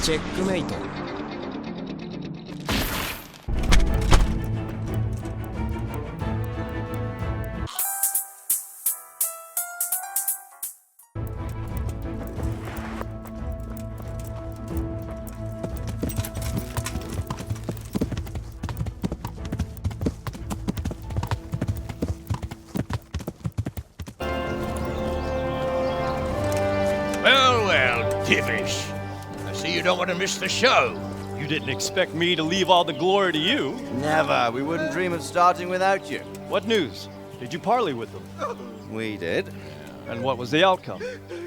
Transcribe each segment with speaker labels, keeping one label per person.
Speaker 1: チェックメイト。
Speaker 2: Divish. I see you don't want to miss the show.
Speaker 3: You didn't expect me to leave all the glory to you.
Speaker 4: Never. We wouldn't dream of starting without you.
Speaker 3: What news? Did you parley with them?
Speaker 4: We did.
Speaker 3: And what was the outcome?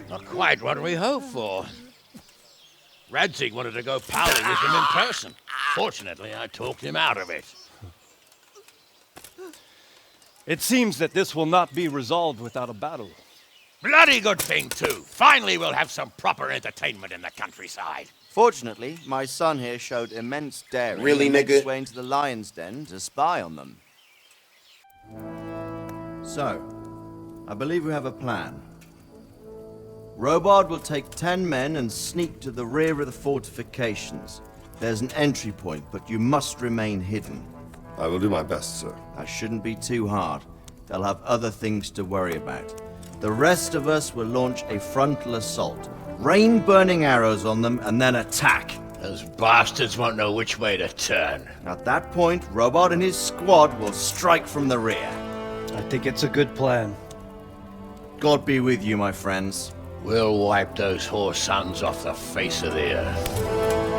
Speaker 2: Not quite what we hoped for. Radzig wanted to go parley with him in person. Fortunately, I talked him out of it.
Speaker 3: It seems that this will not be resolved without a battle.
Speaker 2: Bloody good thing, too. Finally, we'll have some proper entertainment in the countryside.
Speaker 4: Fortunately, my son here showed immense daring.
Speaker 5: Really,
Speaker 4: and made his
Speaker 5: nigga?
Speaker 4: way into the lion's den to spy on them. So, I believe we have a plan. Robard will take 10 men and sneak to the rear of the fortifications. There's an entry point, but you must remain hidden.
Speaker 5: I will do my best, sir.
Speaker 4: That shouldn't be too hard. They'll have other things to worry about. The rest of us will launch a frontal assault. Rain burning arrows on them and then attack.
Speaker 2: Those bastards won't know which way to turn.
Speaker 4: At that point, Robard and his squad will strike from the rear.
Speaker 3: I think it's a good plan.
Speaker 4: God be with you, my friends.
Speaker 2: We'll wipe those whore sons off the face of the earth.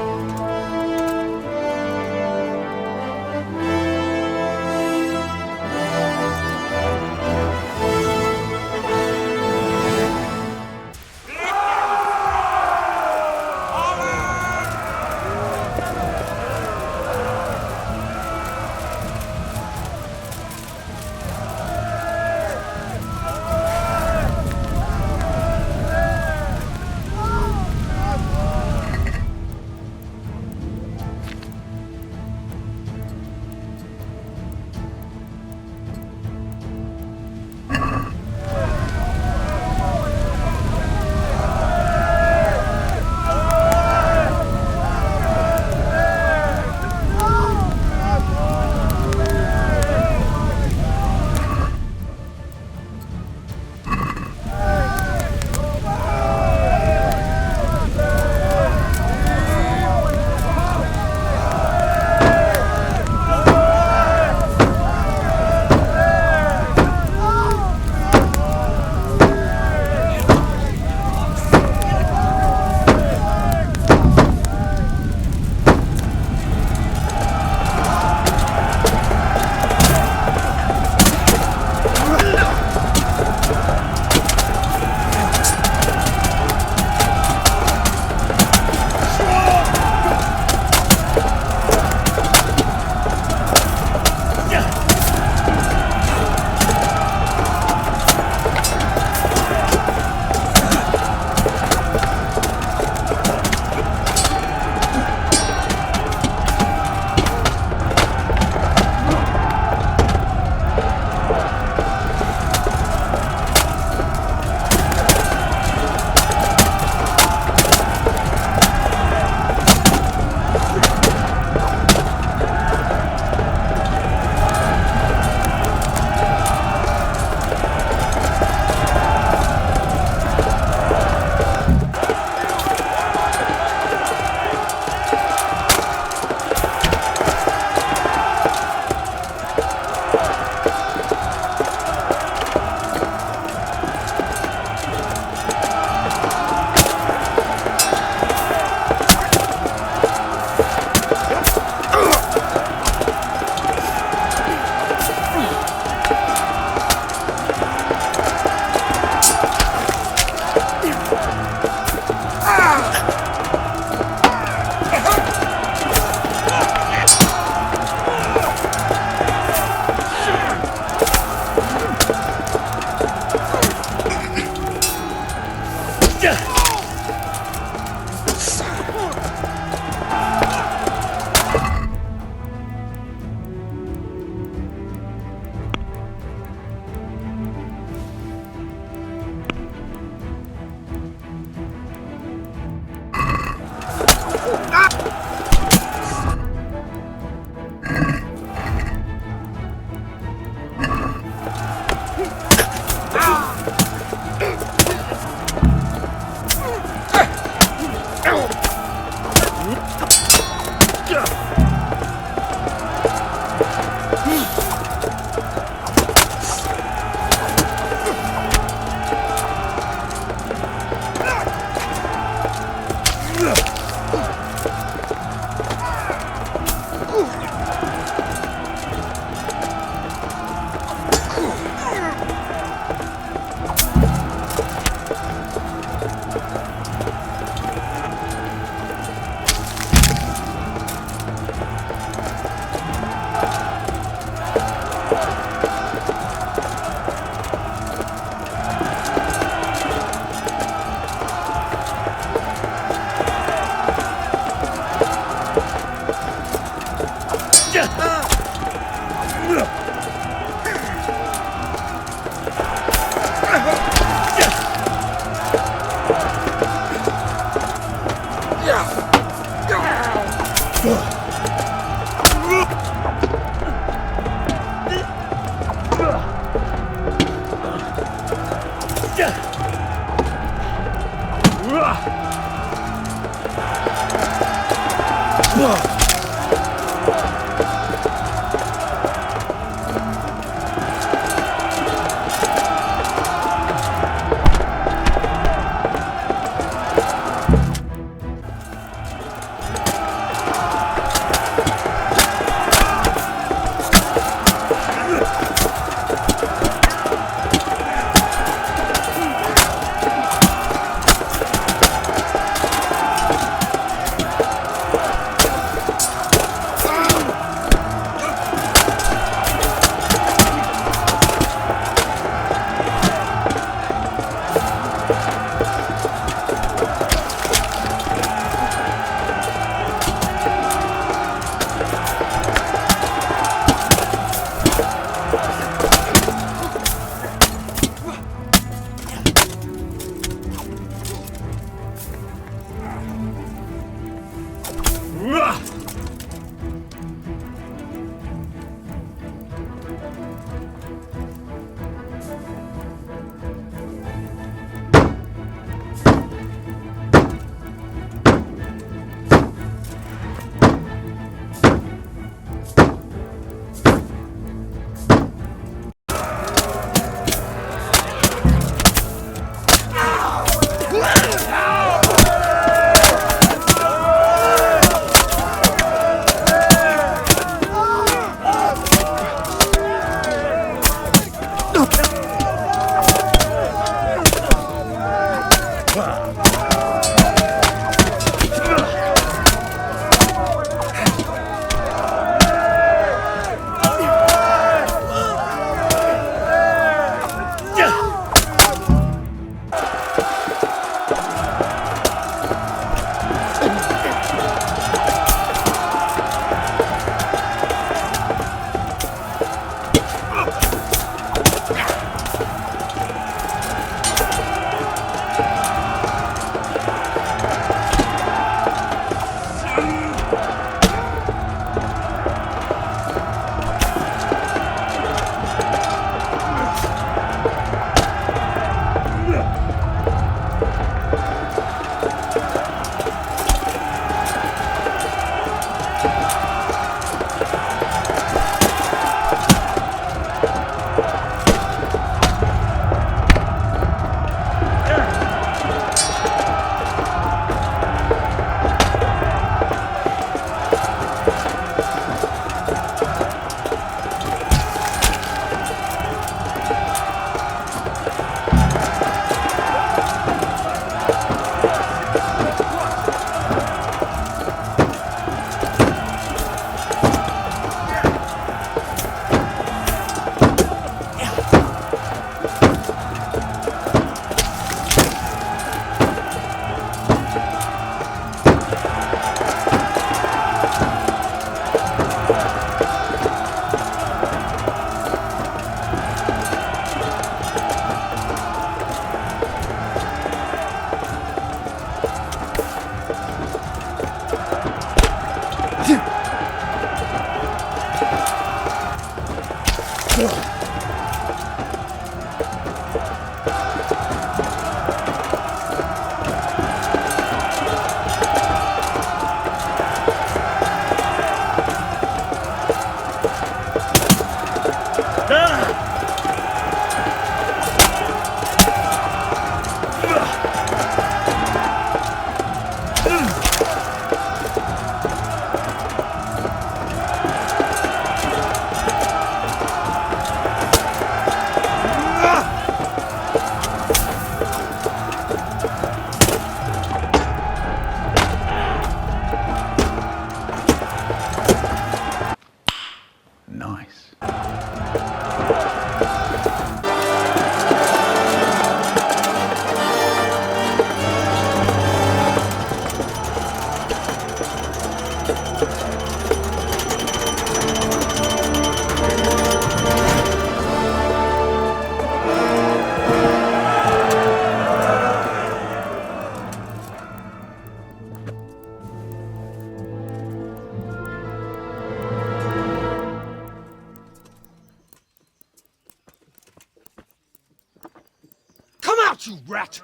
Speaker 1: You rat!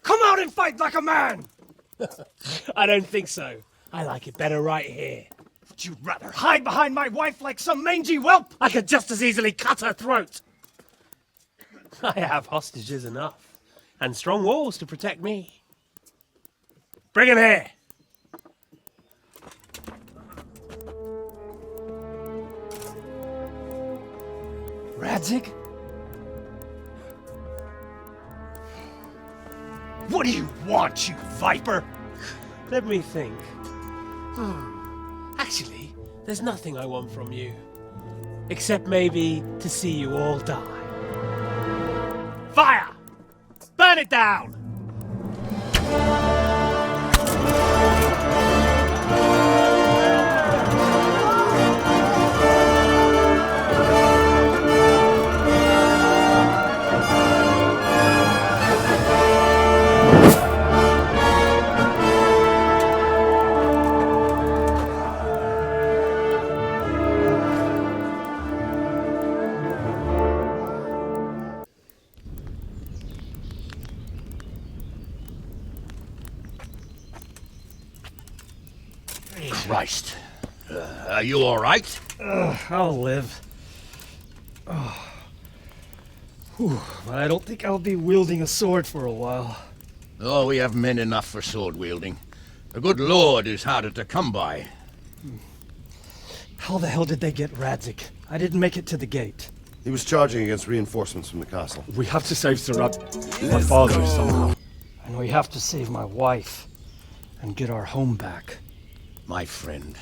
Speaker 1: Come out and fight like a man!
Speaker 6: I don't think so.
Speaker 1: I like it better right here.
Speaker 3: Would you rather hide behind my wife like some mangy whelp?
Speaker 1: I could just as easily cut her throat. I have hostages enough, and strong walls to protect me. Bring him here.
Speaker 3: Radzig? What do you want, you viper?
Speaker 1: Let me think. Actually, there's nothing I want from you. Except maybe to see you all die. Fire! Burn it down!
Speaker 2: Christ. Are you all right?
Speaker 3: I'll live. Whew, but I don't think I'll be wielding a sword for a while.
Speaker 2: Oh, we have men enough for sword wielding. The good Lord is harder to come by.
Speaker 3: How the hell did they get Radzig? I didn't make it to the gate.
Speaker 5: He was charging against reinforcements from the castle.
Speaker 3: We have to save Sarat, my father, somehow. And we have to save my wife and get our home back.
Speaker 2: My friend,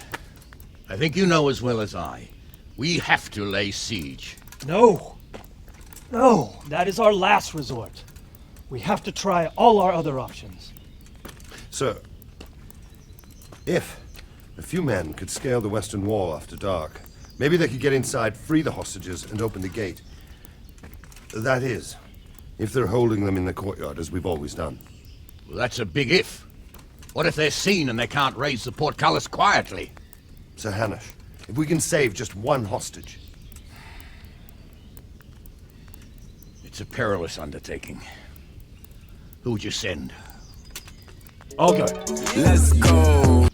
Speaker 2: I think you know as well as I. We have to lay siege.
Speaker 3: No! No! That is our last resort. We have to try all our other options.
Speaker 5: Sir, if a few men could scale the western wall after dark, maybe they could get inside, free the hostages, and open the gate. That is, if they're holding them in the courtyard, as we've always done.
Speaker 2: Well, that's a big if. What if they're seen and they can't raise the portcullis quietly?
Speaker 5: Sir Hanush, if we can save just one hostage.
Speaker 2: It's a perilous undertaking. Who would you send?
Speaker 3: I'll go.
Speaker 6: Let's go.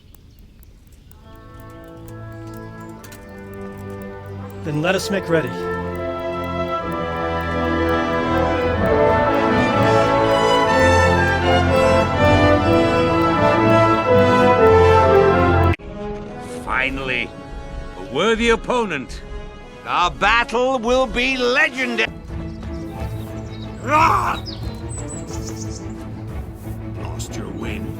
Speaker 3: Then let us make ready.
Speaker 7: Finally, a worthy opponent. Our battle will be legendary. Lost your wind.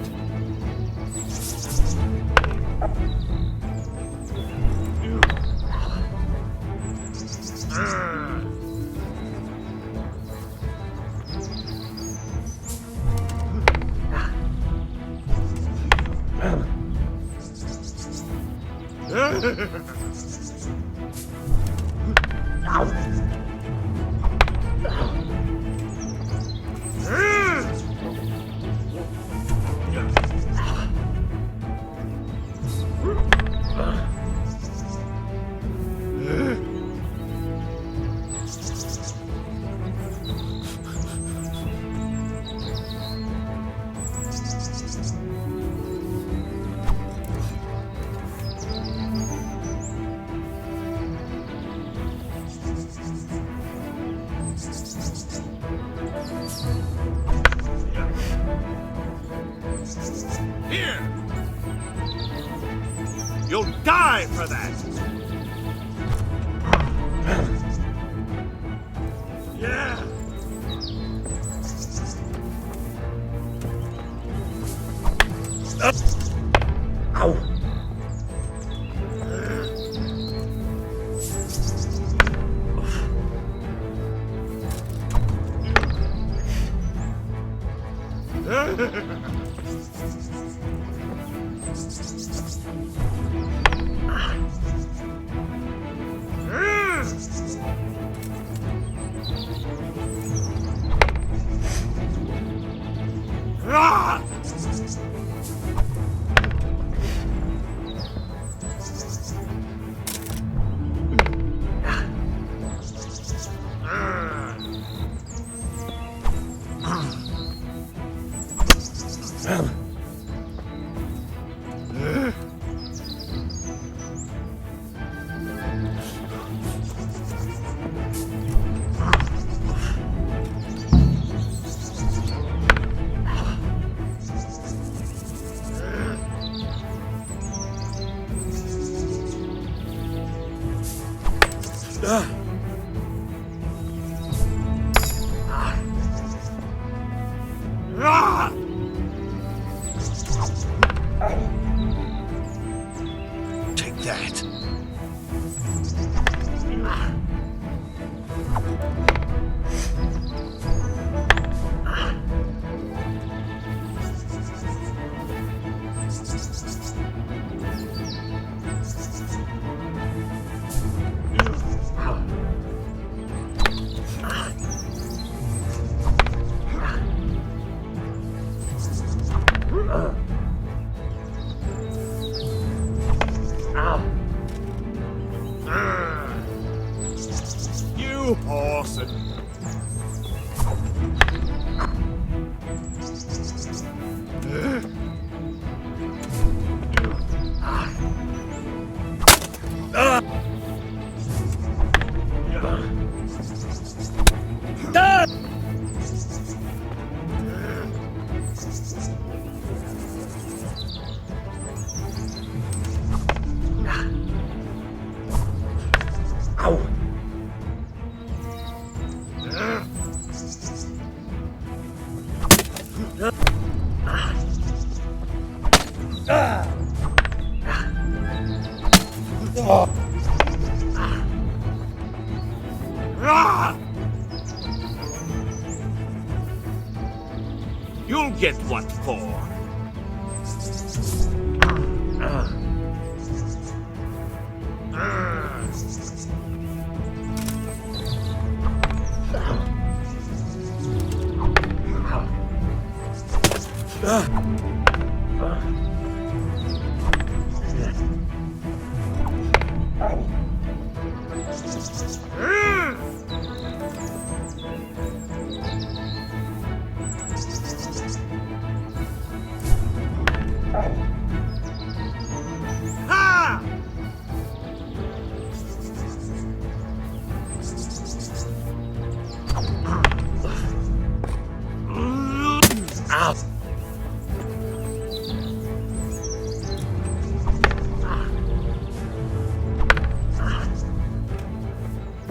Speaker 7: Here! You'll die for that! Yeah!
Speaker 1: Ow!
Speaker 7: You horse and... You'll get what for. Ha!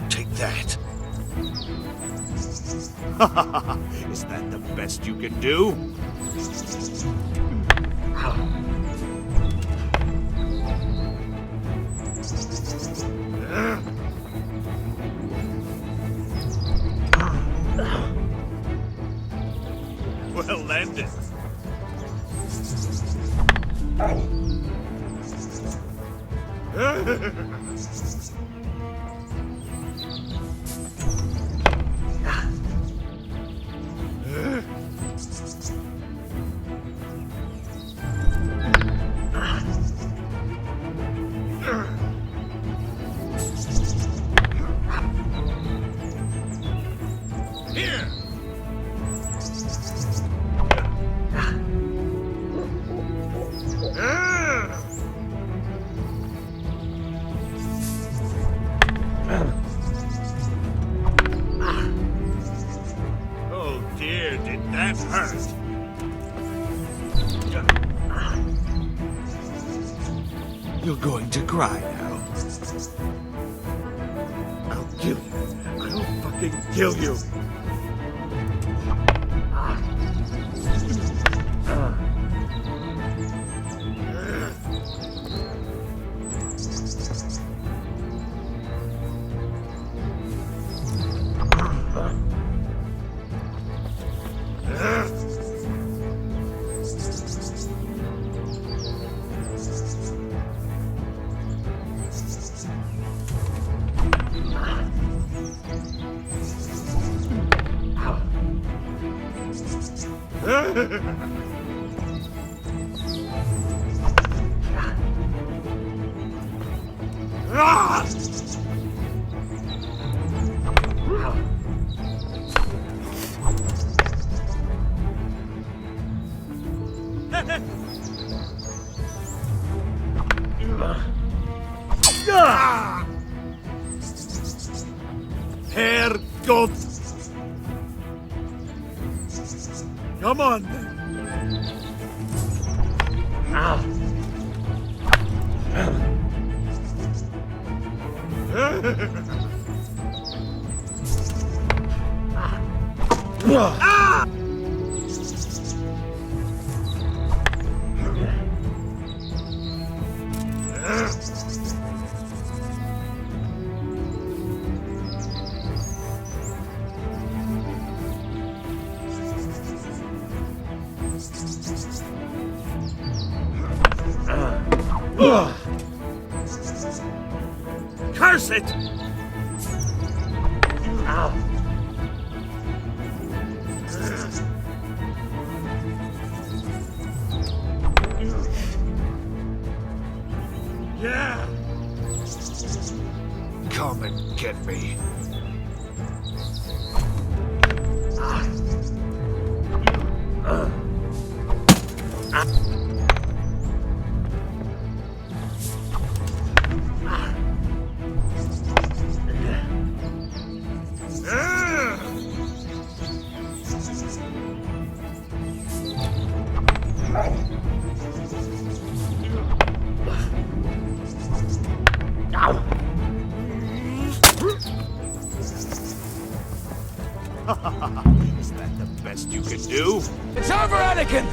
Speaker 7: Take that. Is that the best you can do? Well landed. Here. Oh dear, did that hurt? You're going to cry now. I'll kill you. I'll fucking kill you. Herrgott! Come on then. Curse it! Yeah! Come and get me. Is that the best you can do?
Speaker 6: It's over, Anakin!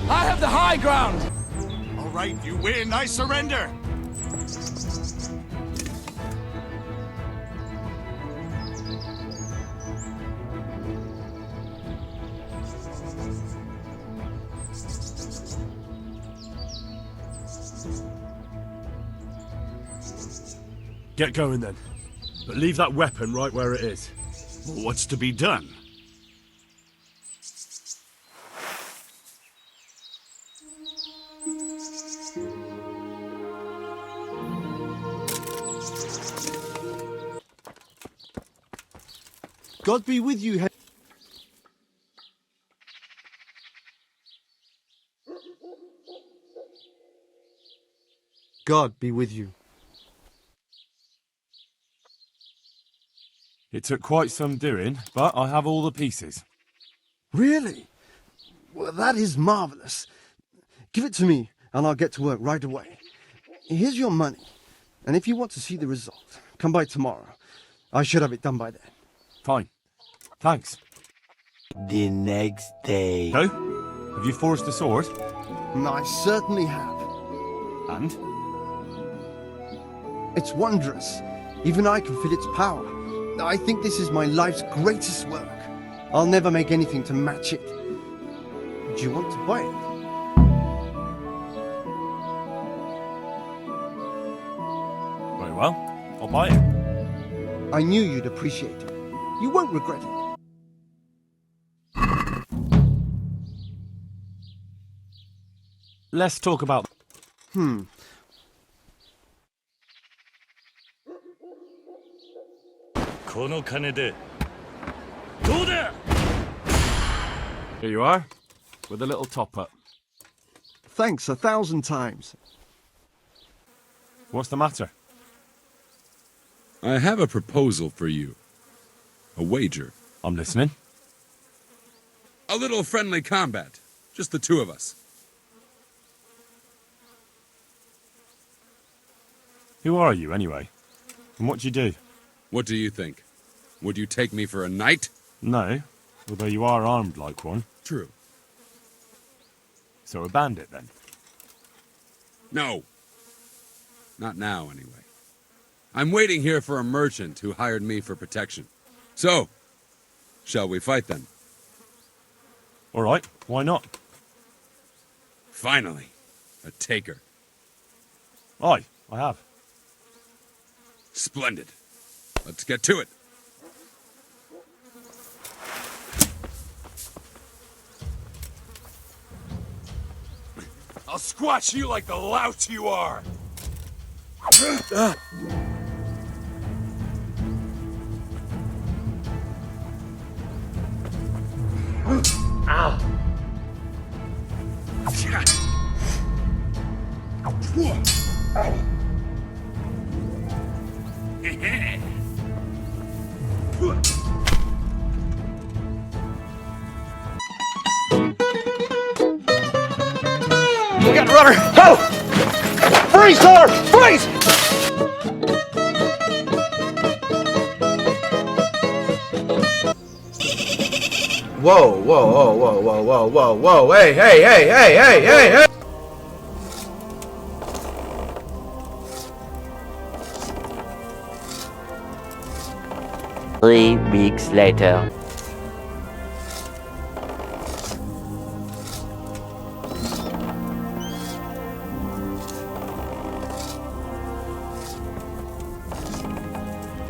Speaker 6: I have the high ground!
Speaker 7: All right, you win. I surrender.
Speaker 8: Get going then. But leave that weapon right where it is.
Speaker 7: Well, what's to be done?
Speaker 4: God be with you. God be with you.
Speaker 8: It took quite some doing, but I have all the pieces.
Speaker 9: Really? Well, that is marvelous. Give it to me, and I'll get to work right away. Here's your money, and if you want to see the result, come by tomorrow. I should have it done by then.
Speaker 8: Fine. Thanks.
Speaker 10: The next day.
Speaker 8: So, have you forged the sword?
Speaker 9: I certainly have.
Speaker 8: And?
Speaker 9: It's wondrous. Even I can feel its power. I think this is my life's greatest work. I'll never make anything to match it. Do you want to buy it?
Speaker 8: Very well. I'll buy it.
Speaker 9: I knew you'd appreciate it. You won't regret it.
Speaker 8: Let's talk about... Here you are, with a little top-up.
Speaker 9: Thanks 1,000 times.
Speaker 8: What's the matter?
Speaker 11: I have a proposal for you. A wager.
Speaker 8: I'm listening.
Speaker 11: A little friendly combat. Just the two of us.
Speaker 8: Who are you, anyway? And what do you do?
Speaker 11: What do you think? Would you take me for a knight?
Speaker 8: No, although you are armed like one.
Speaker 11: True.
Speaker 8: So a bandit, then?
Speaker 11: No. Not now, anyway. I'm waiting here for a merchant who hired me for protection. So, shall we fight then?
Speaker 8: All right, why not?
Speaker 11: Finally, a taker.
Speaker 8: Aye, I have.
Speaker 11: Splendid. Let's get to it.
Speaker 7: I'll squash you like the lout you are.
Speaker 3: Look at rudder! Ho! Freeze, sir! Freeze!
Speaker 4: Whoa, whoa, whoa, whoa, whoa, whoa, whoa, whoa, hey, hey, hey, hey, hey, hey, hey!
Speaker 10: 3 weeks later.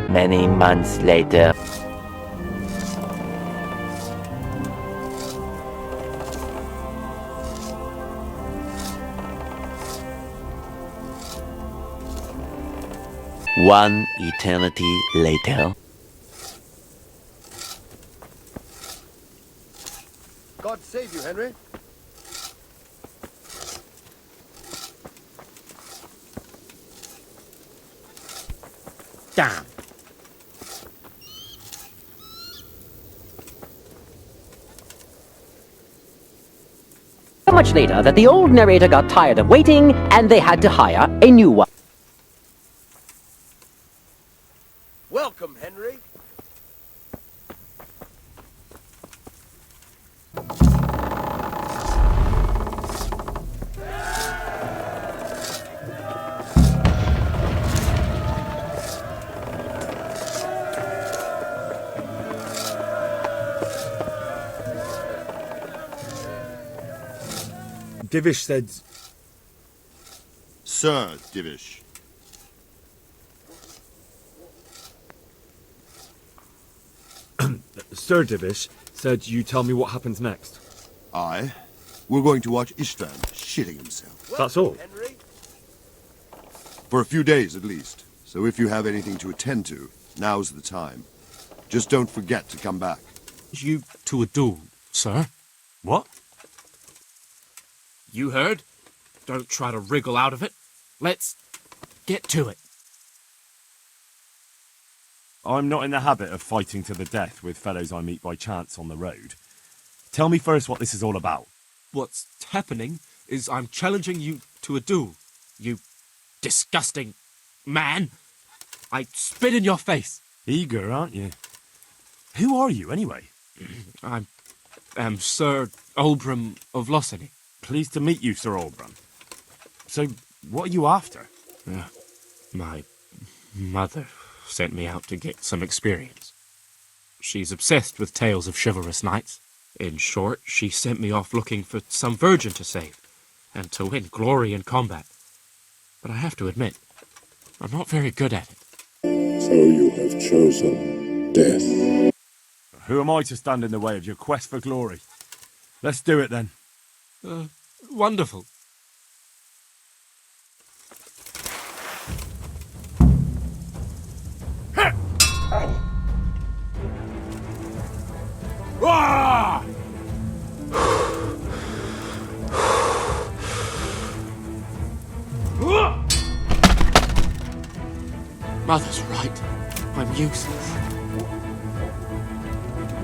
Speaker 10: Many months later. One eternity later.
Speaker 5: God save you, Henry.
Speaker 1: Damn.
Speaker 12: So much later that the old narrator got tired of waiting and they had to hire a new one.
Speaker 1: Welcome, Henry.
Speaker 8: Divish said...
Speaker 5: Sir Divish.
Speaker 8: Sir Divish said you tell me what happens next.
Speaker 5: Aye. We're going to watch Istvan shitting himself.
Speaker 8: That's all.
Speaker 1: Henry.
Speaker 5: For a few days at least. So if you have anything to attend to, now's the time. Just don't forget to come back.
Speaker 7: You to a duel, sir?
Speaker 8: What?
Speaker 7: You heard? Don't try to wriggle out of it. Let's get to it.
Speaker 8: I'm not in the habit of fighting to the death with fellows I meet by chance on the road. Tell me first what this is all about.
Speaker 7: What's happening is I'm challenging you to a duel. You disgusting man. I spit in your face.
Speaker 8: Eager, aren't you? Who are you, anyway?
Speaker 7: I am Sir Oldbram of Lossany.
Speaker 8: Pleased to meet you, Sir Oldbram. So, what are you after?
Speaker 7: My mother sent me out to get some experience. She's obsessed with tales of chivalrous knights. In short, she sent me off looking for some virgin to save, and to win glory in combat. But I have to admit, I'm not very good at it.
Speaker 13: So you have chosen death.
Speaker 8: Who am I to stand in the way of your quest for glory? Let's do it then.
Speaker 7: Wonderful.
Speaker 8: Ah!
Speaker 7: Mother's right. I'm useless.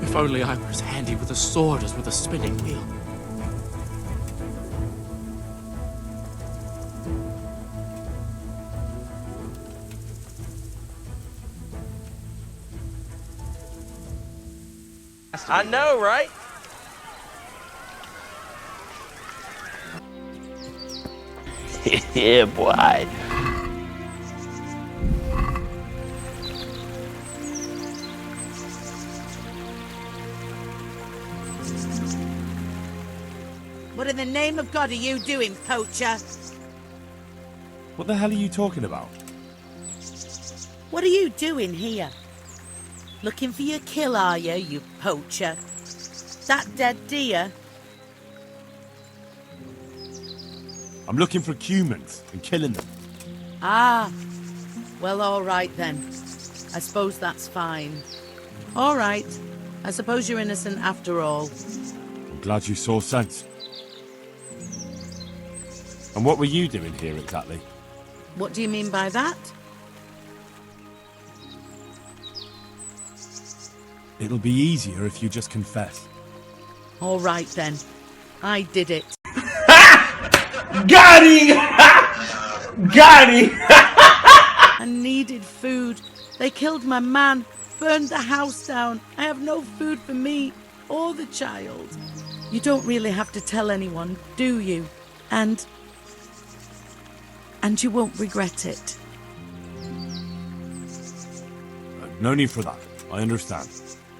Speaker 7: If only I were as handy with a sword as with a spinning wheel.
Speaker 1: I know, right?
Speaker 10: Yeah, boy.
Speaker 14: What in the name of God are you doing, poacher?
Speaker 8: What the hell are you talking about?
Speaker 14: What are you doing here? Looking for your kill, are you, you poacher? That dead deer?
Speaker 8: I'm looking for humans and killing them.
Speaker 14: Ah, well, all right then. I suppose that's fine. All right. I suppose you're innocent after all.
Speaker 8: I'm glad you saw sense. And what were you doing here exactly?
Speaker 14: What do you mean by that?
Speaker 8: It'll be easier if you just confess.
Speaker 14: All right then. I did it.
Speaker 1: Got him! Got him!
Speaker 14: I needed food. They killed my man, burned the house down. I have no food for me or the child. You don't really have to tell anyone, do you? And you won't regret it.
Speaker 8: No need for that. I understand.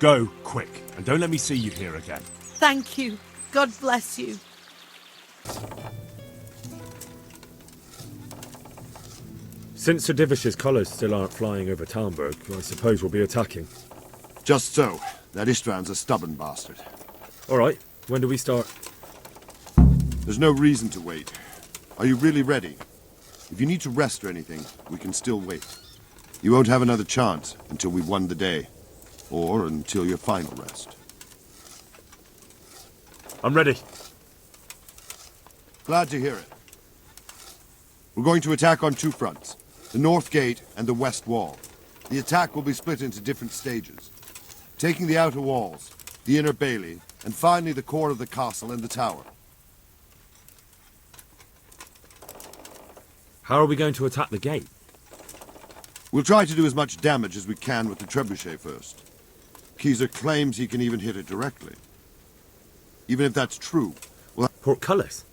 Speaker 8: Go, quick, and don't let me see you here again.
Speaker 14: Thank you. God bless you.
Speaker 8: Since Sir Divish's colours still aren't flying over Talmberg, I suppose we'll be attacking.
Speaker 5: Just so. That Istvan's a stubborn bastard.
Speaker 8: All right, when do we start?
Speaker 5: There's no reason to wait. Are you really ready? If you need to rest or anything, we can still wait. You won't have another chance until we've won the day. Or until your final rest.
Speaker 8: I'm ready.
Speaker 5: Glad to hear it. We're going to attack on two fronts, the north gate and the west wall. The attack will be split into different stages, taking the outer walls, the inner bailey, and finally the core of the castle and the tower.
Speaker 8: How are we going to attack the gate?
Speaker 5: We'll try to do as much damage as we can with the trebuchet first. Keezer claims he can even hit it directly. Even if that's true, we'll...
Speaker 8: Portcullis?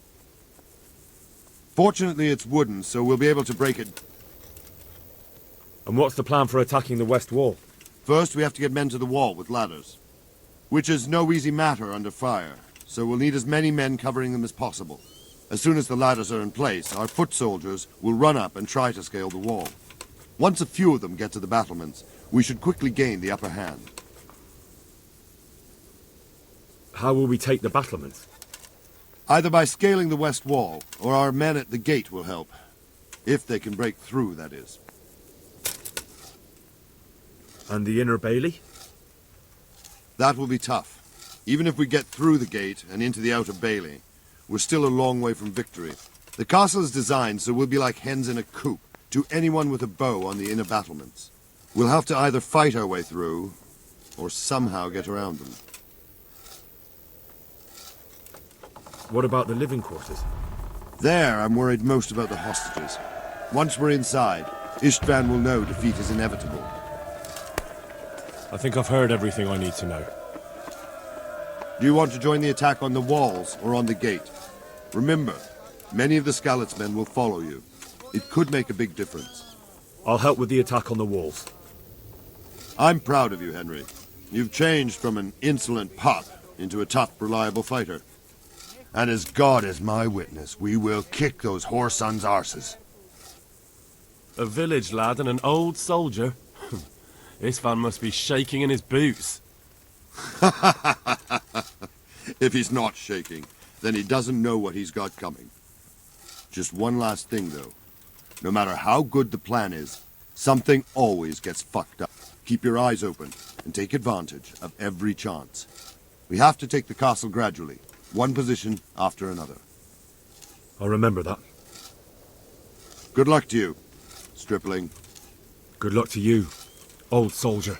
Speaker 5: Fortunately, it's wooden, so we'll be able to break it.
Speaker 8: And what's the plan for attacking the west wall?
Speaker 5: First, we have to get men to the wall with ladders, which is no easy matter under fire, so we'll need as many men covering them as possible. As soon as the ladders are in place, our foot soldiers will run up and try to scale the wall. Once a few of them get to the battlements, we should quickly gain the upper hand.
Speaker 8: How will we take the battlements?
Speaker 5: Either by scaling the west wall, or our men at the gate will help. If they can break through, that is.
Speaker 8: And the inner bailey?
Speaker 5: That will be tough. Even if we get through the gate and into the outer bailey, we're still a long way from victory. The castle is designed so we'll be like hens in a coop to anyone with a bow on the inner battlements. We'll have to either fight our way through, or somehow get around them.
Speaker 8: What about the living quarters?
Speaker 5: There, I'm worried most about the hostages. Once we're inside, Istvan will know defeat is inevitable.
Speaker 8: I think I've heard everything I need to know.
Speaker 5: Do you want to join the attack on the walls or on the gate? Remember, many of the Skalitz men will follow you. It could make a big difference.
Speaker 8: I'll help with the attack on the walls.
Speaker 5: I'm proud of you, Henry. You've changed from an insolent pup into a tough, reliable fighter. And as God is my witness, we will kick those whore sons' arses.
Speaker 1: A village lad and an old soldier? This van must be shaking in his boots.
Speaker 5: If he's not shaking, then he doesn't know what he's got coming. Just one last thing, though. No matter how good the plan is, something always gets fucked up. Keep your eyes open and take advantage of every chance. We have to take the castle gradually, one position after another.
Speaker 8: I'll remember that.
Speaker 5: Good luck to you, stripling.
Speaker 8: Good luck to you, old soldier.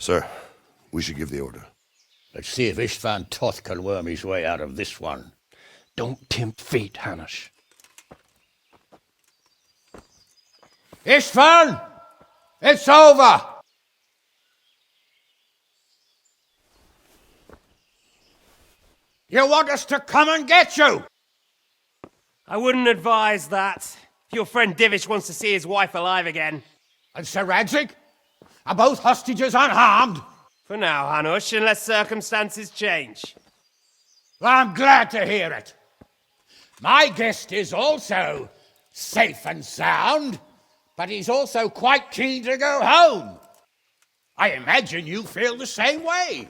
Speaker 5: Sir, we should give the order.
Speaker 2: Let's see if Istvan Toth can worm his way out of this one.
Speaker 3: Don't tempt fate, Hanish.
Speaker 2: Istvan! It's over! You want us to come and get you?
Speaker 1: I wouldn't advise that. If your friend Divish wants to see his wife alive again.
Speaker 2: And Sir Radzig? Are both hostages unharmed?
Speaker 1: For now, Hanush, unless circumstances change.
Speaker 2: Well, I'm glad to hear it. My guest is also safe and sound, but he's also quite keen to go home. I imagine you feel the same way.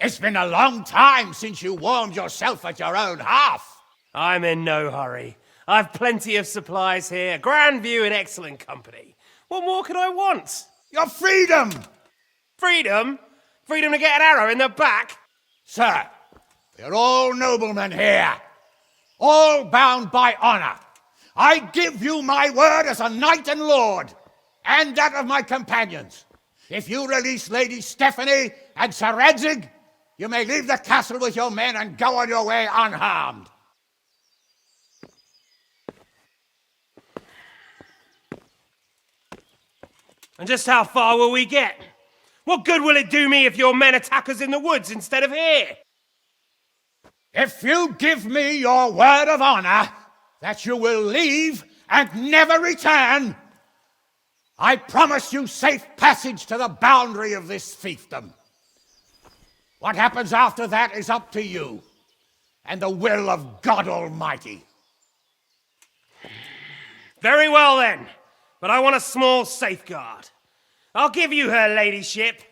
Speaker 2: It's been a long time since you warmed yourself at your own hearth.
Speaker 1: I'm in no hurry. I've plenty of supplies here, grand view and excellent company. What more could I want?
Speaker 2: Your freedom!
Speaker 1: Freedom? Freedom to get an arrow in the back?
Speaker 2: Sir, we're all noblemen here, all bound by honor. I give you my word as a knight and lord, and that of my companions. If you release Lady Stephanie and Sir Radzig, you may leave the castle with your men and go on your way unharmed.
Speaker 1: And just how far will we get? What good will it do me if your men attack us in the woods instead of here?
Speaker 2: If you give me your word of honor that you will leave and never return, I promise you safe passage to the boundary of this fiefdom. What happens after that is up to you and the will of God Almighty.
Speaker 1: Very well then, but I want a small safeguard. I'll give you her ladyship,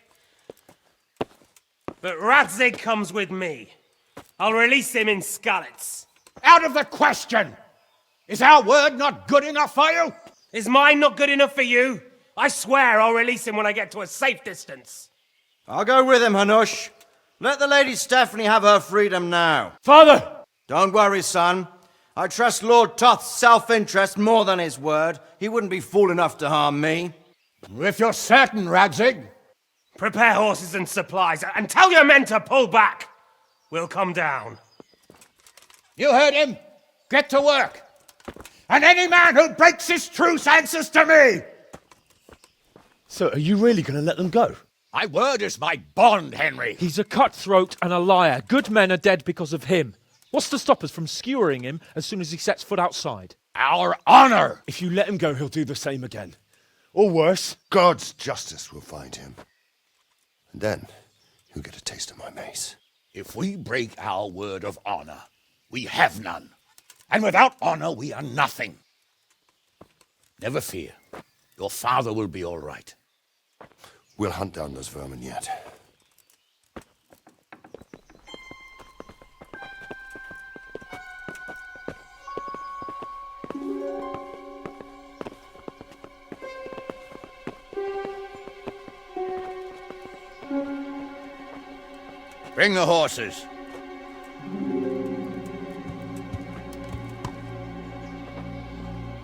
Speaker 1: but Radzig comes with me. I'll release him in Skalitz.
Speaker 2: Out of the question! Is our word not good enough for you?
Speaker 1: Is mine not good enough for you? I swear I'll release him when I get to a safe distance.
Speaker 4: I'll go with him, Hanush. Let the Lady Stephanie have her freedom now.
Speaker 3: Father!
Speaker 4: Don't worry, son. I trust Lord Toth's self-interest more than his word. He wouldn't be fool enough to harm me.
Speaker 2: If you're certain, Radzig.
Speaker 1: Prepare horses and supplies, and tell your men to pull back. We'll come down.
Speaker 2: You heard him. Get to work. And any man who breaks his truce answers to me.
Speaker 15: So, are you really going to let them go?
Speaker 2: My word is my bond, Henry.
Speaker 15: He's a cutthroat and a liar. Good men are dead because of him. What's to stop us from skewering him as soon as he sets foot outside?
Speaker 2: Our honor!
Speaker 15: If you let him go, he'll do the same again. Or worse.
Speaker 5: God's justice will find him. And then he'll get a taste of my mace.
Speaker 2: If we break our word of honor, we have none. And without honor, we are nothing. Never fear. Your father will be all right.
Speaker 5: We'll hunt down those vermin yet.
Speaker 2: Bring the horses.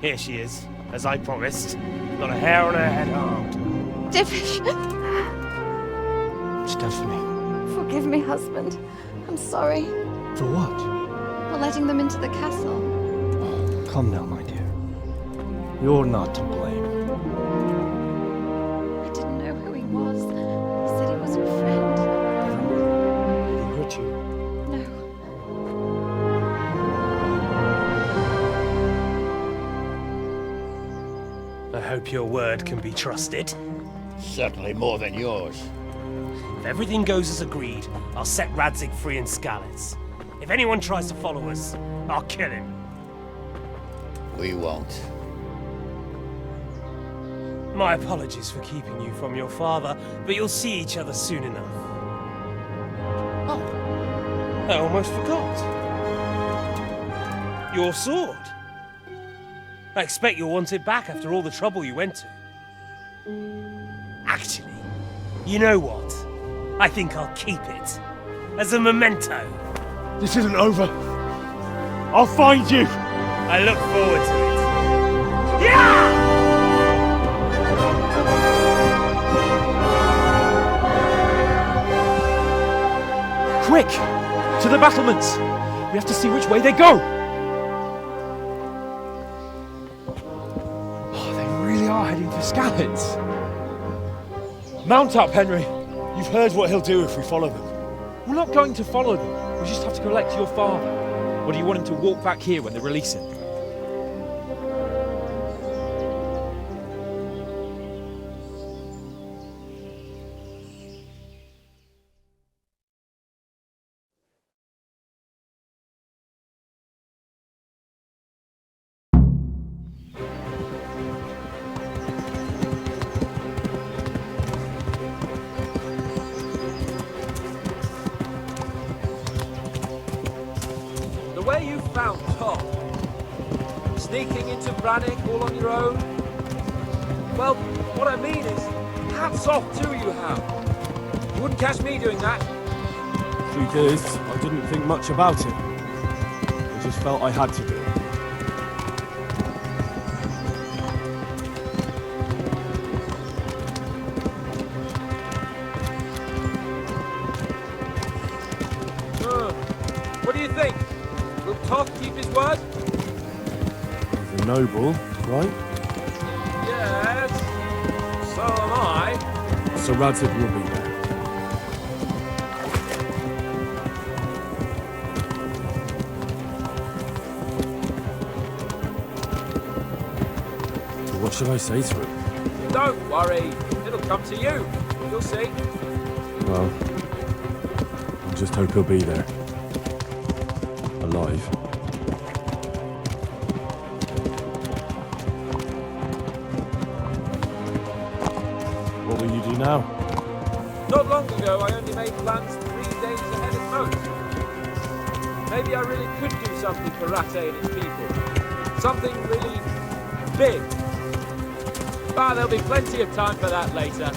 Speaker 1: Here she is, as I promised. Not a hair on her head harmed.
Speaker 16: Divish!
Speaker 3: Stephanie.
Speaker 16: Forgive me, husband. I'm sorry.
Speaker 3: For what?
Speaker 16: For letting them into the castle.
Speaker 3: Come now, my dear. You're not to blame.
Speaker 16: I didn't know who he was. He said he was your friend.
Speaker 3: Did he hurt you?
Speaker 16: No.
Speaker 1: I hope your word can be trusted.
Speaker 2: Certainly more than yours.
Speaker 1: If everything goes as agreed, I'll set Radzig free in Skalitz. If anyone tries to follow us, I'll kill him.
Speaker 2: We won't.
Speaker 1: My apologies for keeping you from your father, but you'll see each other soon enough. Oh, I almost forgot. Your sword. I expect you'll want it back after all the trouble you went to. Actually, you know what? I think I'll keep it. As a memento.
Speaker 15: This isn't over. I'll find you.
Speaker 1: I look forward to it. Yeah!
Speaker 15: Quick! To the battlements! We have to see which way they go! Oh, they really are heading for Skalitz. Mount up, Henry. You've heard what he'll do if we follow them. We're not going to follow them. We just have to collect your father. Or do you want him to walk back here when they release him?
Speaker 6: The way you found Tom, sneaking into Brannick all on your own, well, what I mean is, hats off to you, Hal. You wouldn't catch me doing that.
Speaker 8: Truth is, I didn't think much about it. I just felt I had to do it.
Speaker 6: What do you think? Will Toth keep his word?
Speaker 8: The noble, right?
Speaker 6: Yes. So am I.
Speaker 8: Sir Radzig will be there. So what should I say to him?
Speaker 6: Don't worry. It'll come to you. You'll see.
Speaker 8: Well, I just hope he'll be there. Alive. What will you do now?
Speaker 6: Not long ago, I only made plans 3 days ahead at most. Maybe I really could do something for Rattay and his people. Something really big. But there'll be plenty of time for that later.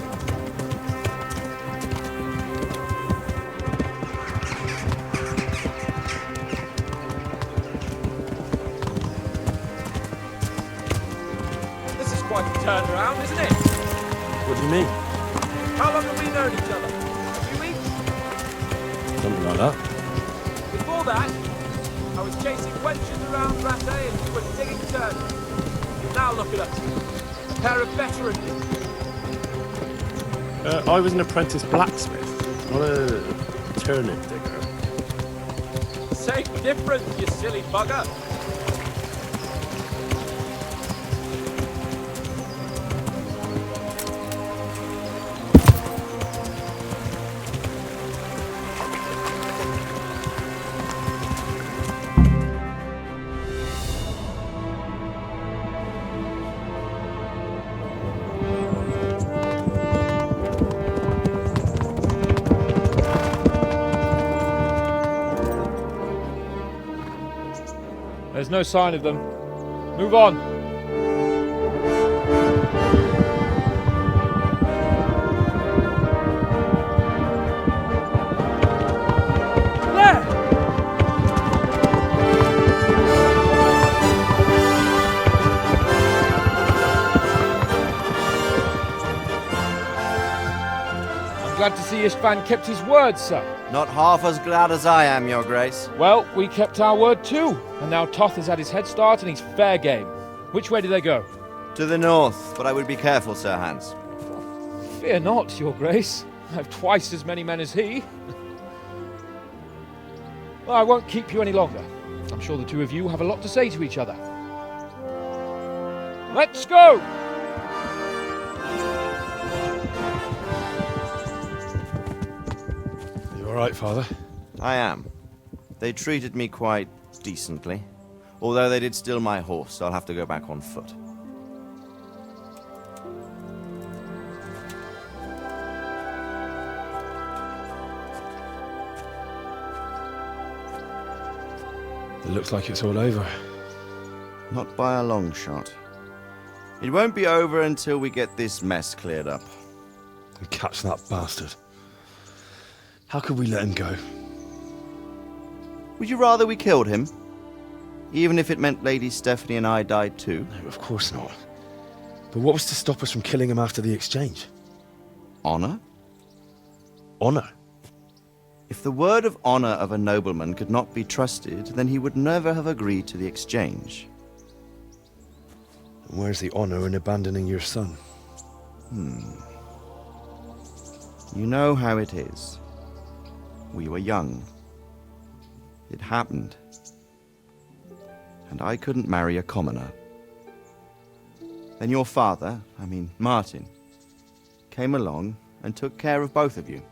Speaker 6: This is quite a turnaround, isn't it?
Speaker 8: What do you mean?
Speaker 6: How long have we known each other? A few weeks?
Speaker 8: Something like that.
Speaker 6: Before that, I was chasing wenches around Rattay and you were digging turnips. Now look at us. A pair of veterans.
Speaker 8: I was an apprentice blacksmith, not a turnip digger.
Speaker 6: Same difference, you silly bugger.
Speaker 15: There's no sign of them. Move on. There! I'm glad to see Istvan kept his word, sir.
Speaker 4: Not half as glad as I am, Your Grace.
Speaker 15: Well, we kept our word too. And now Toth has had his head start and he's fair game. Which way do they go?
Speaker 4: To the north, but I would be careful, Sir Hans.
Speaker 15: Fear not, Your Grace. I have twice as many men as he. Well, I won't keep you any longer. I'm sure the two of you have a lot to say to each other. Let's go!
Speaker 8: You all right, Father?
Speaker 4: I am. They treated me quite decently. Although they did steal my horse, so I'll have to go back on foot.
Speaker 8: It looks like it's all over.
Speaker 4: Not by a long shot. It won't be over until we get this mess cleared up.
Speaker 8: And catch that bastard. How could we let him go?
Speaker 4: Would you rather we killed him? Even if it meant Lady Stephanie and I died too?
Speaker 8: No, of course not. But what was to stop us from killing him after the exchange?
Speaker 4: Honor?
Speaker 8: Honor?
Speaker 4: If the word of honor of a nobleman could not be trusted, then he would never have agreed to the exchange.
Speaker 8: And where's the honor in abandoning your son?
Speaker 4: You know how it is. We were young. It happened. And I couldn't marry a commoner. Then your father, Martin, came along and took care of both of you.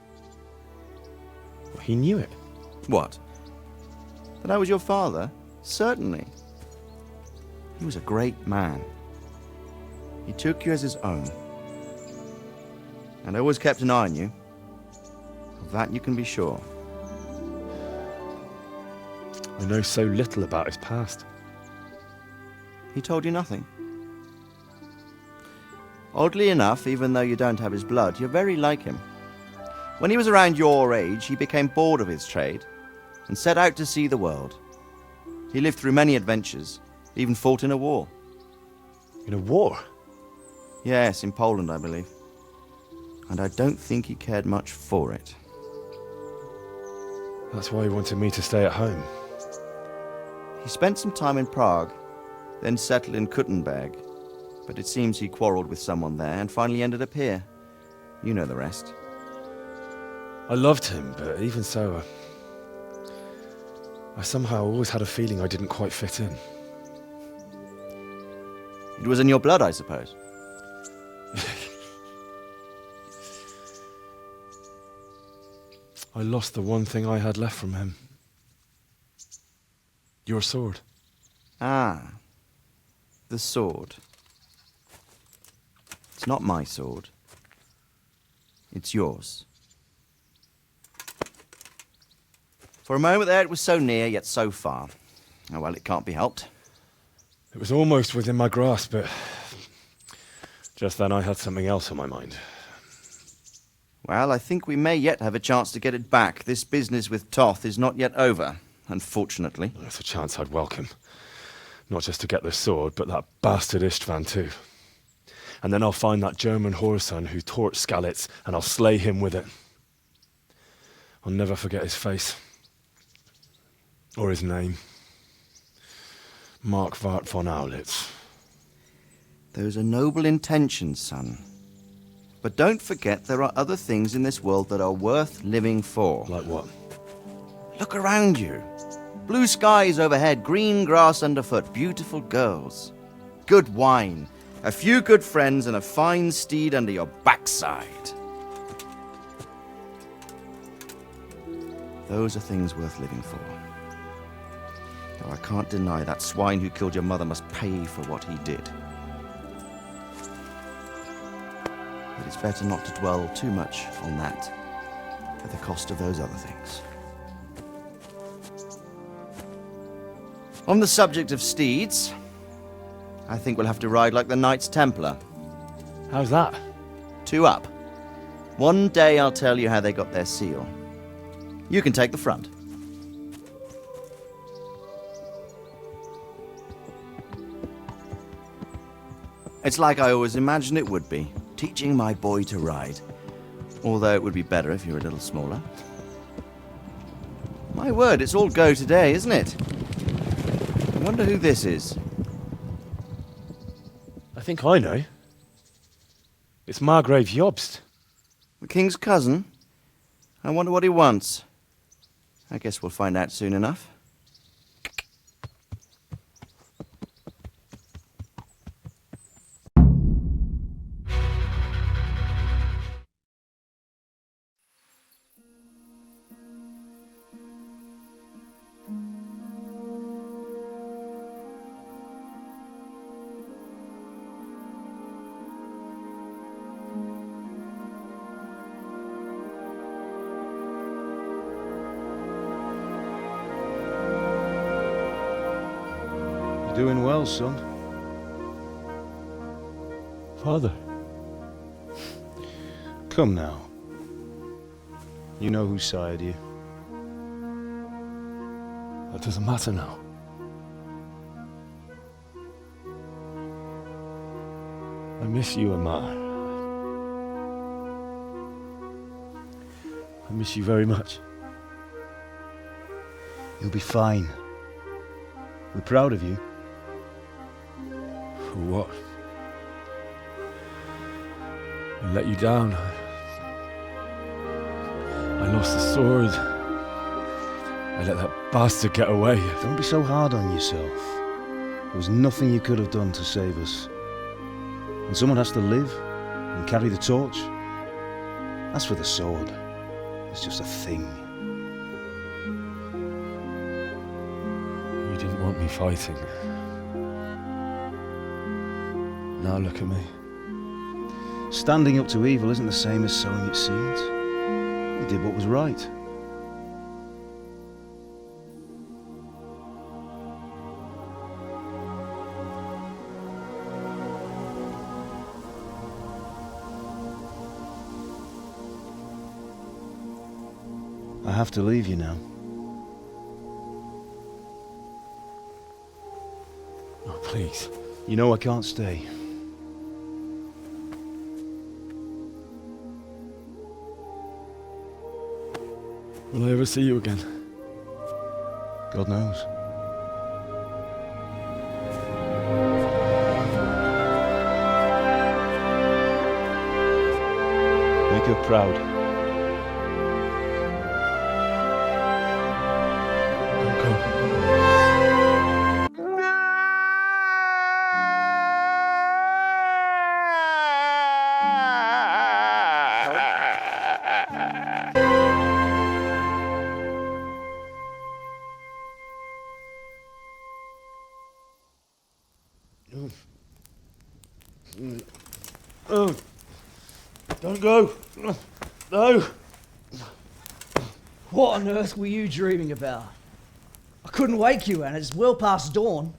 Speaker 15: He knew it.
Speaker 4: What? That I was your father? Certainly. He was a great man. He took you as his own. And always kept an eye on you. Of that you can be sure.
Speaker 15: I know so little about his past.
Speaker 4: He told you nothing? Oddly enough, even though you don't have his blood, you're very like him. When he was around your age, he became bored of his trade and set out to see the world. He lived through many adventures, even fought in a war.
Speaker 15: In a war?
Speaker 4: Yes, in Poland, I believe. And I don't think he cared much for it.
Speaker 15: That's why he wanted me to stay at home.
Speaker 4: He spent some time in Prague, then settled in Kuttenberg. But it seems he quarreled with someone there and finally ended up here. You know the rest.
Speaker 15: I loved him, but even so, I somehow always had a feeling I didn't quite fit in.
Speaker 4: It was in your blood, I suppose.
Speaker 15: I lost the one thing I had left from him. Your sword.
Speaker 4: Ah, the sword. It's not my sword. It's yours. For a moment there, it was so near, yet so far. Oh, well, it can't be helped.
Speaker 15: It was almost within my grasp, but just then I had something else on my mind.
Speaker 4: Well, I think we may yet have a chance to get it back. This business with Toth is not yet over, unfortunately.
Speaker 15: That's a chance I'd welcome. Not just to get the sword, but that bastard Istvan too. And then I'll find that German whoreson who torched Skalitz, and I'll slay him with it. I'll never forget his face. Or his name. Marquardt von Aulitz.
Speaker 4: Those are noble intentions, son. But don't forget there are other things in this world that are worth living for.
Speaker 15: Like what?
Speaker 4: Look around you. Blue skies overhead, green grass underfoot, beautiful girls. Good wine, a few good friends, and a fine steed under your backside. Those are things worth living for. Though I can't deny that swine who killed your mother must pay for what he did. But it's better not to dwell too much on that at the cost of those other things. On the subject of steeds, I think we'll have to ride like the Knights Templar.
Speaker 15: How's that?
Speaker 4: 2 up. One day I'll tell you how they got their seal. You can take the front. It's like I always imagined it would be, teaching my boy to ride. Although it would be better if you were a little smaller. My word, it's all go today, isn't it? I wonder who this is.
Speaker 15: I think I know. It's Margrave Jobst.
Speaker 4: The king's cousin? I wonder what he wants. I guess we'll find out soon enough.
Speaker 17: Doing well, son.
Speaker 15: Father.
Speaker 17: Come now. You know who sired you.
Speaker 15: That doesn't matter now. I miss you, Amar. I miss you very much.
Speaker 17: You'll be fine. We're proud of you.
Speaker 15: For what? I let you down. I lost the sword. I let that bastard get away.
Speaker 17: Don't be so hard on yourself. There was nothing you could have done to save us. And someone has to live and carry the torch. As for the sword, it's just a thing.
Speaker 15: You didn't want me fighting.
Speaker 17: Now look at me. Standing up to evil isn't the same as sowing its seeds. You did what was right. I have to leave you now.
Speaker 15: Oh, please.
Speaker 17: You know I can't stay.
Speaker 15: Will I ever see you again?
Speaker 17: God knows. Make her proud.
Speaker 3: Oh, don't go. No.
Speaker 18: What on earth were you dreaming about? I couldn't wake you, and it's well past dawn.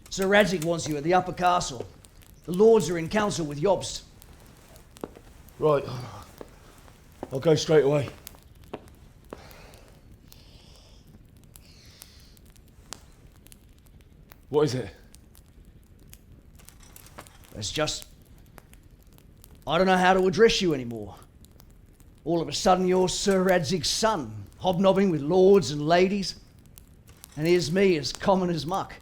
Speaker 18: Sir Radzig wants you at the upper castle. The lords are in council with Jobst.
Speaker 3: Right. I'll go straight away.
Speaker 15: What is it?
Speaker 18: It's just... I don't know how to address you anymore. All of a sudden you're Sir Radzig's son, hobnobbing with lords and ladies. And here's me, as common as muck.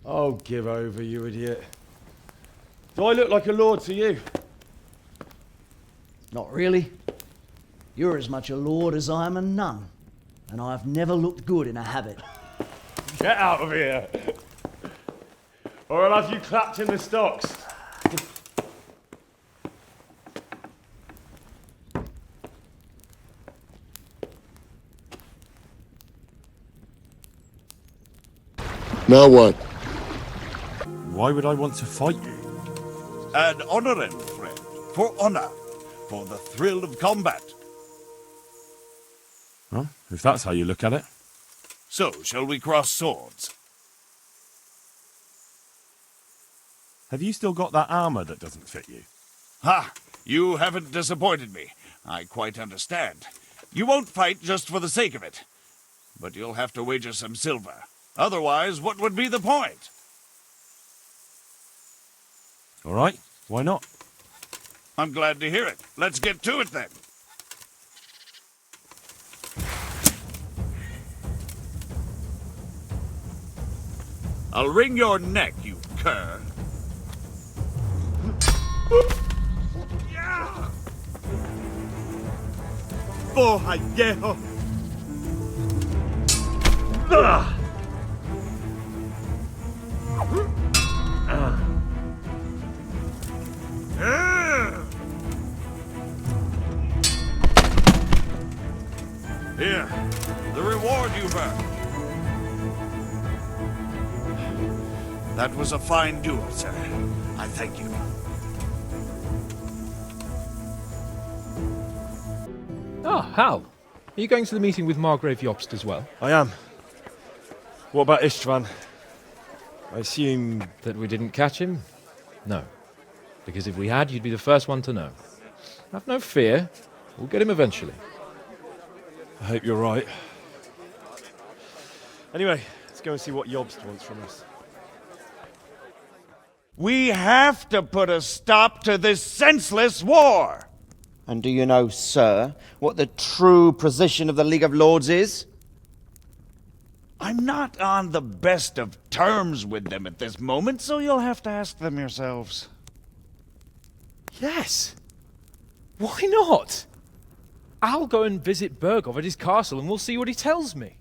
Speaker 15: Oh, give over, you idiot. Do I look like a lord to you?
Speaker 18: Not really. You're as much a lord as I am a nun. And I've never looked good in a habit.
Speaker 15: Get out of here! Or I'll have you clapped in the stocks.
Speaker 13: Now what?
Speaker 8: Why would I want to fight you?
Speaker 19: An honoring, friend. For honor. For the thrill of combat.
Speaker 8: Well, if that's how you look at it.
Speaker 19: So, shall we cross swords?
Speaker 8: Have you still got that armor that doesn't fit you?
Speaker 19: Ha! You haven't disappointed me. I quite understand. You won't fight just for the sake of it. But you'll have to wager some silver. Otherwise, what would be the point?
Speaker 8: All right, why not?
Speaker 19: I'm glad to hear it. Let's get to it then. I'll wring your neck, you cur.
Speaker 20: Boja viejo.
Speaker 19: Here, the reward you've earned. That was a fine duel, sir. I thank you.
Speaker 6: Ah, Hal. Are you going to the meeting with Margrave Jobst as well?
Speaker 15: I am. What about Istvan? I assume...
Speaker 6: That we didn't catch him? No. Because if we had, you'd be the first one to know. Have no fear. We'll get him eventually.
Speaker 15: I hope you're right. Anyway, let's go and see what Jobst wants from us.
Speaker 19: We have to put a stop to this senseless war!
Speaker 4: And do you know, sir, what the true position of the League of Lords is?
Speaker 19: I'm not on the best of terms with them at this moment, so you'll have to ask them yourselves.
Speaker 15: Yes!
Speaker 6: Why not? I'll go and visit Bergov at his castle and we'll see what he tells me.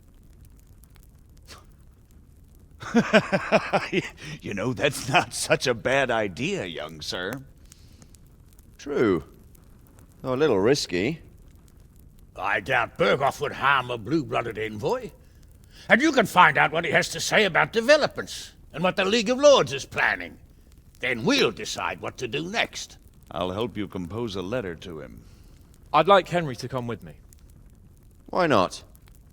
Speaker 19: You know, that's not such a bad idea, young sir.
Speaker 4: True. Though a little risky.
Speaker 2: I doubt Bergov would harm a blue-blooded envoy. And you can find out what he has to say about developments and what the League of Lords is planning. Then we'll decide what to do next.
Speaker 19: I'll help you compose a letter to him.
Speaker 6: I'd like Henry to come with me.
Speaker 4: Why not?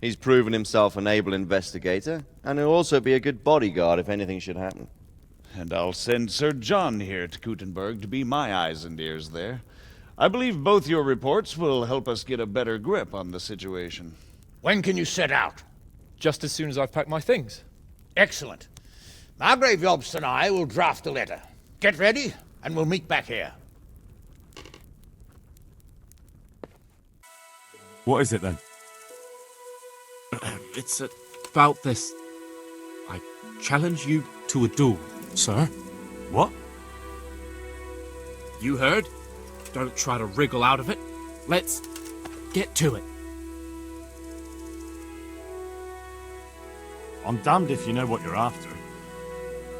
Speaker 4: He's proven himself an able investigator, and he'll also be a good bodyguard if anything should happen.
Speaker 19: And I'll send Sir John here to Kuttenberg to be my eyes and ears there. I believe both your reports will help us get a better grip on the situation.
Speaker 2: When can you set out?
Speaker 6: Just as soon as I've packed my things.
Speaker 2: Excellent. Margrave Jobst and I will draft a letter. Get ready, and we'll meet back here.
Speaker 8: What is it then?
Speaker 7: It's about this. I challenge you to a duel, sir.
Speaker 8: What?
Speaker 7: You heard? Don't try to wriggle out of it. Let's get to it.
Speaker 8: I'm damned if you know what you're after.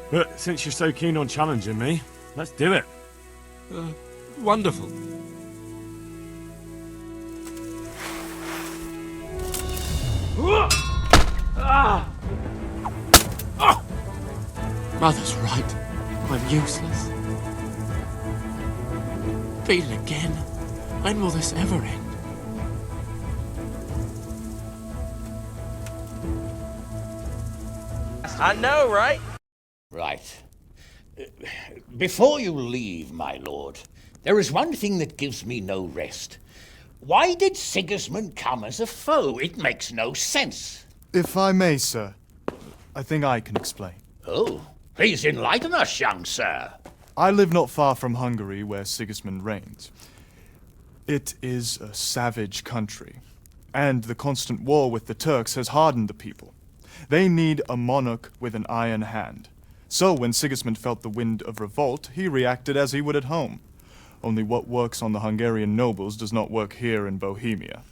Speaker 8: But since you're so keen on challenging me, let's do it.
Speaker 7: Wonderful. Mother's right. I'm useless. Beaten again. When will this ever end?
Speaker 2: I know, right? Right. Before you leave, my lord, there is one thing that gives me no rest. Why did Sigismund come as a foe? It makes no sense.
Speaker 20: If I may, sir, I think I can explain.
Speaker 2: Oh, please enlighten us, young sir.
Speaker 20: I live not far from Hungary, where Sigismund reigns. It is a savage country, and the constant war with the Turks has hardened the people. They need a monarch with an iron hand. So when Sigismund felt the wind of revolt, he reacted as he would at home. Only what works on the Hungarian nobles does not work here in Bohemia.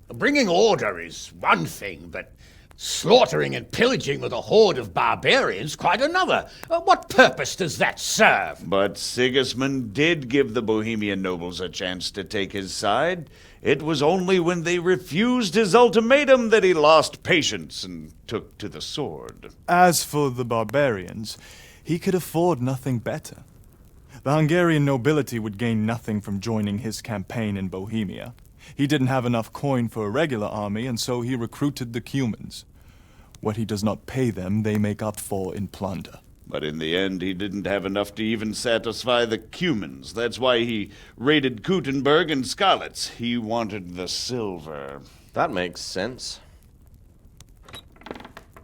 Speaker 2: Bringing order is one thing, but slaughtering and pillaging with a horde of barbarians quite another. What purpose does that serve?
Speaker 19: But Sigismund did give the Bohemian nobles a chance to take his side. It was only when they refused his ultimatum that he lost patience and took to the sword.
Speaker 20: As for the barbarians, he could afford nothing better. The Hungarian nobility would gain nothing from joining his campaign in Bohemia. He didn't have enough coin for a regular army, and so he recruited the Cumans. What he does not pay them, they make up for in plunder.
Speaker 19: But in the end, he didn't have enough to even satisfy the Cumans. That's why he raided Kuttenberg and Skalitz. He wanted the silver.
Speaker 4: That makes sense.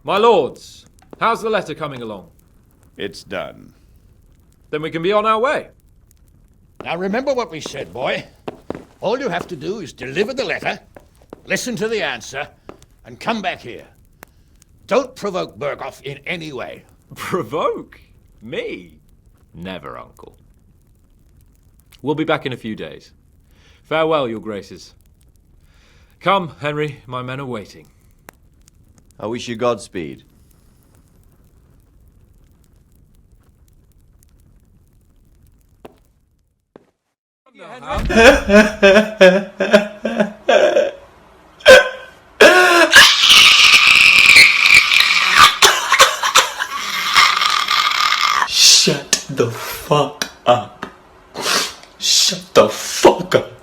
Speaker 6: My lords, how's the letter coming along?
Speaker 19: It's done.
Speaker 6: Then we can be on our way.
Speaker 2: Now remember what we said, boy. All you have to do is deliver the letter, listen to the answer, and come back here. Don't provoke Bergov in any way.
Speaker 6: Provoke? Me? Never, Uncle. We'll be back in a few days. Farewell, your graces. Come, Henry, my men are waiting.
Speaker 4: I wish you Godspeed.
Speaker 3: Shut the fuck up. Shut the fuck up.